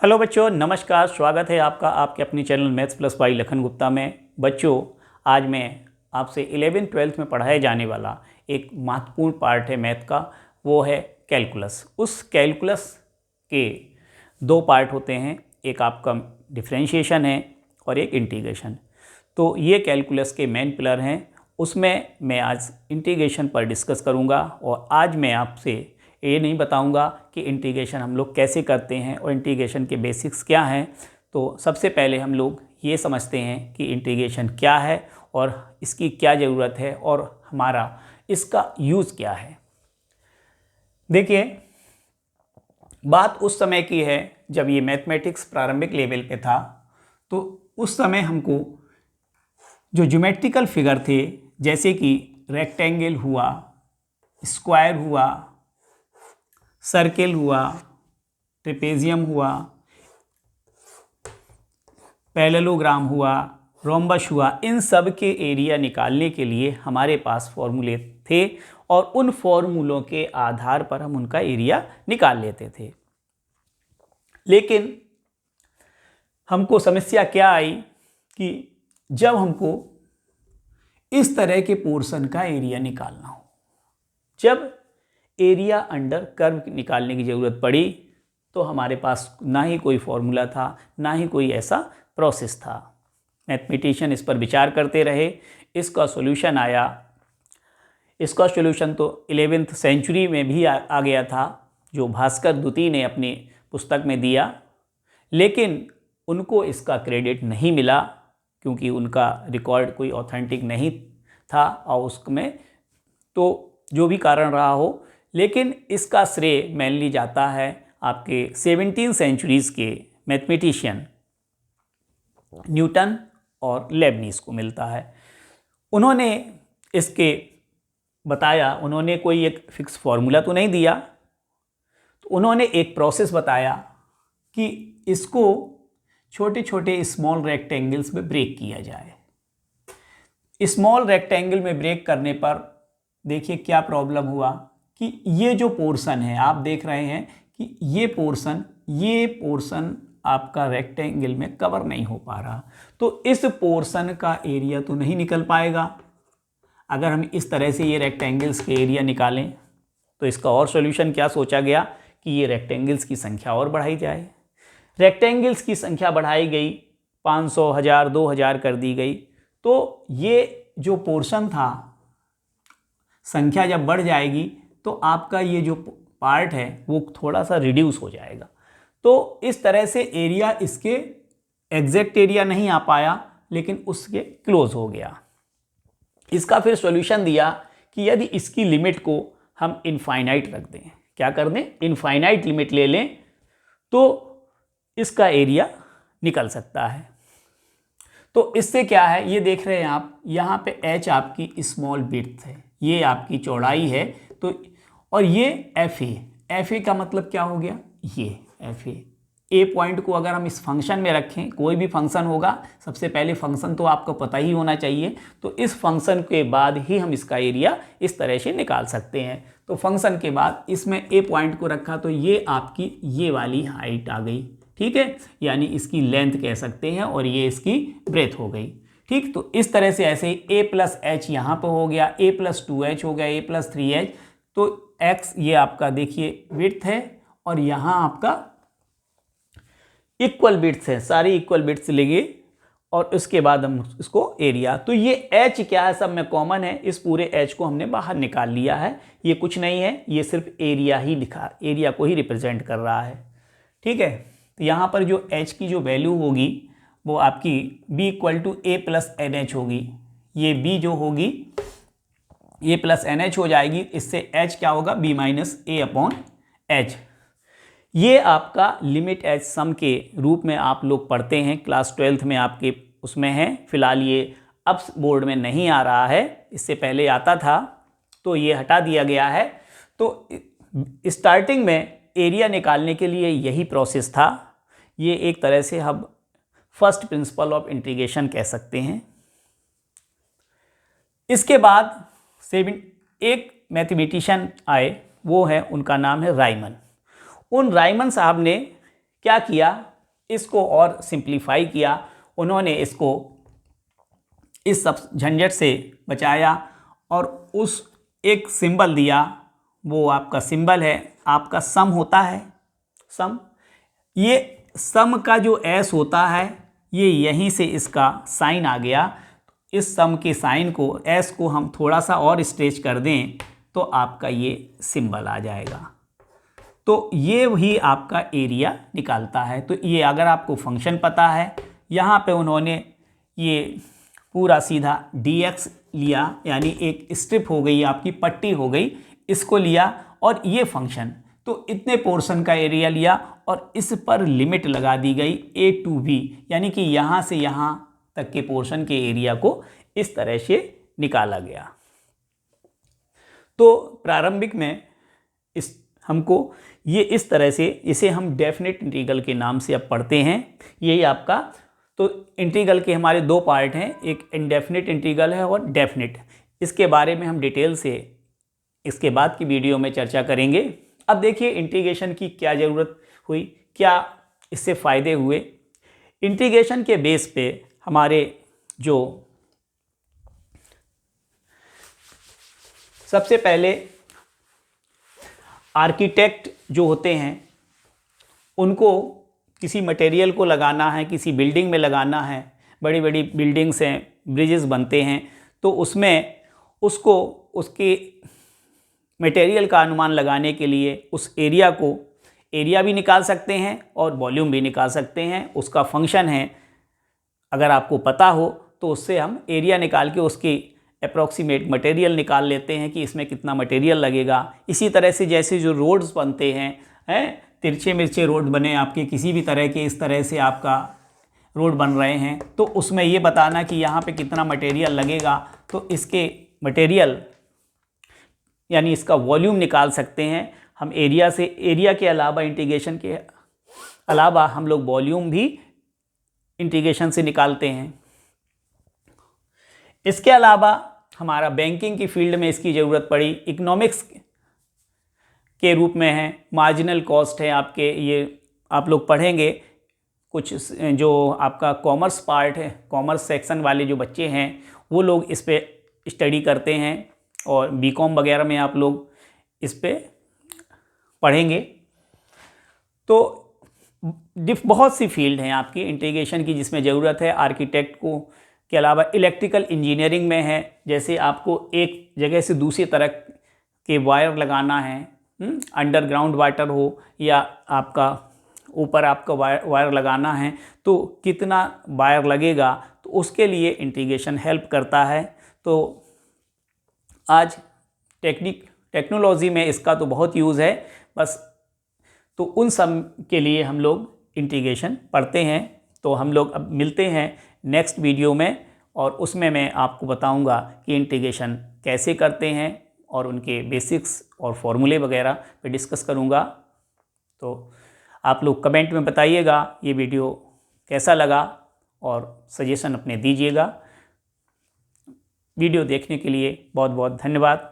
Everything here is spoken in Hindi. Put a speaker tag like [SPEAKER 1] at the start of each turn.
[SPEAKER 1] हेलो बच्चों, नमस्कार। स्वागत है आपका आपके अपनी channel maths plus by Lakhan Gupta में। बच्चों, आज मैं आपसे 11th-12th में पढ़ाए जाने वाला एक महत्वपूर्ण पार्ट है मैथ का, वो है कैलकुलस। उस कैलकुलस के दो पार्ट होते हैं, एक आपका डिफरेंशिएशन है और एक इंटीग्रेशन। तो ये कैलकुलस के मेन पिलर हैं। उसमें मैं आज इंटीग्रेशन पर डिस्कस करूँगा और आज मैं आपसे ये नहीं बताऊंगा कि इंटीग्रेशन हम लोग कैसे करते हैं और इंटीग्रेशन के बेसिक्स क्या हैं। तो सबसे पहले हम लोग ये समझते हैं कि इंटीग्रेशन क्या है और इसकी क्या ज़रूरत है और हमारा इसका यूज़ क्या है। देखिए, बात उस समय की है जब ये मैथमेटिक्स प्रारंभिक लेवल पे था। तो उस समय हमको जो ज्योमेट्रिकल फिगर थे, जैसे कि रेक्टेंगल हुआ, स्क्वायर हुआ, सर्किल हुआ, ट्रेपेजियम हुआ, पैरेललोग्राम हुआ, रोम्बस हुआ, इन सब के एरिया निकालने के लिए हमारे पास फॉर्मूले थे और उन फॉर्मूलों के आधार पर हम उनका एरिया निकाल लेते थे। लेकिन हमको समस्या क्या आई कि जब हमको इस तरह के पोर्शन का एरिया निकालना हो, जब एरिया अंडर कर्व निकालने की ज़रूरत पड़ी, तो हमारे पास ना ही कोई फॉर्मूला था, ना ही कोई ऐसा प्रोसेस था। मैथमेटिशियन इस पर विचार करते रहे, इसका सॉल्यूशन आया। इसका सॉल्यूशन तो 11th सेंचुरी में भी आ गया था, जो भास्कर द्वितीय ने अपनी पुस्तक में दिया, लेकिन उनको इसका क्रेडिट नहीं मिला क्योंकि उनका रिकॉर्ड कोई ऑथेंटिक नहीं था और उसमें तो जो भी कारण रहा हो, लेकिन इसका श्रेय मेनली जाता है आपके 17th सेंचुरीज़ के मैथमेटिशियन न्यूटन और लेबनीज़ को मिलता है। उन्होंने इसके बताया, उन्होंने कोई एक फिक्स फार्मूला तो नहीं दिया, तो उन्होंने एक प्रोसेस बताया कि इसको छोटे छोटे स्मॉल रेक्टेंगल्स में ब्रेक किया जाए। स्मॉल रेक्टेंगल में ब्रेक करने पर देखिए क्या प्रॉब्लम हुआ कि ये जो पोर्शन है, आप देख रहे हैं कि ये पोर्शन आपका रेक्टेंगल में कवर नहीं हो पा रहा, तो इस पोर्शन का एरिया तो नहीं निकल पाएगा। अगर हम इस तरह से ये रेक्टेंगल्स के एरिया निकालें, तो इसका और सॉल्यूशन क्या सोचा गया कि ये रेक्टेंगल्स की संख्या और बढ़ाई जाए। रेक्टेंगल्स की संख्या बढ़ाई गई, 500, 1000, 2000 कर दी गई। तो ये जो पोर्शन था, संख्या जब बढ़ जाएगी तो आपका ये जो पार्ट है वो थोड़ा सा रिड्यूस हो जाएगा। तो इस तरह से एरिया इसके एग्जैक्ट एरिया नहीं आ पाया, लेकिन उसके क्लोज हो गया। इसका फिर सॉल्यूशन दिया कि यदि इसकी लिमिट को हम इनफाइनाइट रख दें, क्या कर दें, इनफाइनाइट लिमिट ले लें, तो इसका एरिया निकल सकता है। तो इससे क्या है, ये देख रहे हैं आप, यहाँ पे h आपकी स्मॉल विड्थ है, ये आपकी चौड़ाई है, तो और ये एफ ए का मतलब क्या हो गया, ये एफ ए पॉइंट को अगर हम इस फंक्शन में रखें, कोई भी फंक्शन होगा, सबसे पहले फंक्शन तो आपको पता ही होना चाहिए, तो इस फंक्शन के बाद ही हम इसका एरिया इस तरह से निकाल सकते हैं। तो फंक्शन के बाद इसमें ए पॉइंट को रखा, तो ये आपकी ये वाली हाइट आ गई, ठीक है, यानी इसकी लेंथ कह सकते हैं, और ये इसकी ब्रेथ हो गई, ठीक। तो इस तरह से ऐसे a प्लस एच यहाँ पर हो गया, a प्लस 2h हो गया, a प्लस 3h, तो x ये आपका देखिए विड्थ है, और यहाँ आपका इक्वल बिट्स है, सारी इक्वल बिट्स लेंगे और उसके बाद हम इसको एरिया, तो ये h क्या है, सब में कॉमन है, इस पूरे h को हमने बाहर निकाल लिया है। ये कुछ नहीं है, ये सिर्फ एरिया ही लिखा, एरिया को ही रिप्रेजेंट कर रहा है, ठीक है। तो यहाँ पर जो h की जो वैल्यू होगी वो आपकी b equal to a plus n h होगी। ये b जो होगी a प्लस एन एच हो जाएगी, इससे h क्या होगा, b माइनस ए अपॉन एच। ये आपका लिमिट एच सम के रूप में आप लोग पढ़ते हैं, क्लास 12th में आपके उसमें है। फिलहाल ये अब बोर्ड में नहीं आ रहा है, इससे पहले आता था, तो ये हटा दिया गया है। तो स्टार्टिंग में एरिया निकालने के लिए यही प्रोसेस था। ये एक तरह से हम फर्स्ट प्रिंसिपल ऑफ इंटीग्रेशन कह सकते हैं। इसके बाद एक मैथमेटिशियन आए, वो है, उनका नाम है राइमन। उन राइमन साहब ने क्या किया इसको और सिंप्लीफाई किया, उन्होंने इसको इस सब झंझट से बचाया और उस एक सिंबल दिया, वो आपका सिंबल है, आपका सम होता है, सम। ये सम का जो एस होता है, ये यहीं से इसका साइन आ गया। इस सम के साइन को, एस को हम थोड़ा सा और स्ट्रेच कर दें तो आपका ये सिंबल आ जाएगा। तो ये भी आपका एरिया निकालता है। तो ये अगर आपको फंक्शन पता है, यहाँ पे उन्होंने ये पूरा सीधा dx लिया, यानी एक स्ट्रिप हो गई, आपकी पट्टी हो गई, इसको लिया और ये फंक्शन, तो इतने पोर्शन का एरिया लिया और इस पर लिमिट लगा दी गई a to b, यानी कि यहाँ से यहाँ तक के पोर्शन के एरिया को इस तरह से निकाला गया। तो प्रारंभिक में इस हमको ये इस तरह से, इसे हम डेफिनेट इंटीग्रल के नाम से अब पढ़ते हैं। यही आपका, तो इंटीग्रल के हमारे दो पार्ट हैं, एक इनडेफिनिट इंटीग्रल है और डेफिनिट। इसके बारे में हम डिटेल से इसके बाद की वीडियो में चर्चा करेंगे। अब देखिए इंटीग्रेशन की क्या ज़रूरत हुई, क्या इससे फ़ायदे हुए। इंटीग्रेशन के बेस पे हमारे जो सबसे पहले आर्किटेक्ट जो होते हैं, उनको किसी मटेरियल को लगाना है, किसी बिल्डिंग में लगाना है, बड़ी बड़ी बिल्डिंग्स हैं, ब्रिजेस बनते हैं, तो उसमें उसको उसके मटेरियल का अनुमान लगाने के लिए उस एरिया को, एरिया भी निकाल सकते हैं और वॉल्यूम भी निकाल सकते हैं। उसका फंक्शन है, अगर आपको पता हो तो उससे हम एरिया निकाल के उसकी अप्रॉक्सीमेट मटेरियल निकाल लेते हैं कि इसमें कितना मटेरियल लगेगा। इसी तरह से जैसे जो रोड्स बनते हैं, तिरछे मिर्चे रोड बने आपके किसी भी तरह के, इस तरह से आपका रोड बन रहे हैं, तो उसमें ये बताना कि यहाँ पे कितना मटेरियल लगेगा, तो इसके मटेरियल यानी इसका वॉल्यूम निकाल सकते हैं हम एरिया से। एरिया के अलावा, इंटीग्रेशन के अलावा हम लोग वॉल्यूम भी इंटीग्रेशन से निकालते हैं। इसके अलावा हमारा बैंकिंग की फील्ड में इसकी ज़रूरत पड़ी, इकोनॉमिक्स के रूप में है, मार्जिनल कॉस्ट है आपके, ये आप लोग पढ़ेंगे कुछ जो आपका कॉमर्स पार्ट है, कॉमर्स सेक्शन वाले जो बच्चे हैं वो लोग इस पे स्टडी करते हैं और बीकॉम वगैरह में आप लोग इस पे पढ़ेंगे। तो बहुत सी फील्ड हैं आपकी इंटीग्रेशन की जिसमें ज़रूरत है। आर्किटेक्ट को के अलावा इलेक्ट्रिकल इंजीनियरिंग में है, जैसे आपको एक जगह से दूसरी तरफ के वायर लगाना है, अंडरग्राउंड वाटर हो या आपका ऊपर आपका वायर लगाना है, तो कितना वायर लगेगा, तो उसके लिए इंटीग्रेशन हेल्प करता है। तो आज टेक्नोलॉजी में इसका तो बहुत यूज़ है, बस तो उन सब के लिए हम लोग इंटीग्रेशन पढ़ते हैं। तो हम लोग अब मिलते हैं नेक्स्ट वीडियो में और उसमें मैं आपको बताऊंगा कि इंटीग्रेशन कैसे करते हैं और उनके बेसिक्स और फॉर्मूले वगैरह पे डिस्कस करूंगा। तो आप लोग कमेंट में बताइएगा ये वीडियो कैसा लगा और सजेशन अपने दीजिएगा। वीडियो देखने के लिए बहुत बहुत धन्यवाद।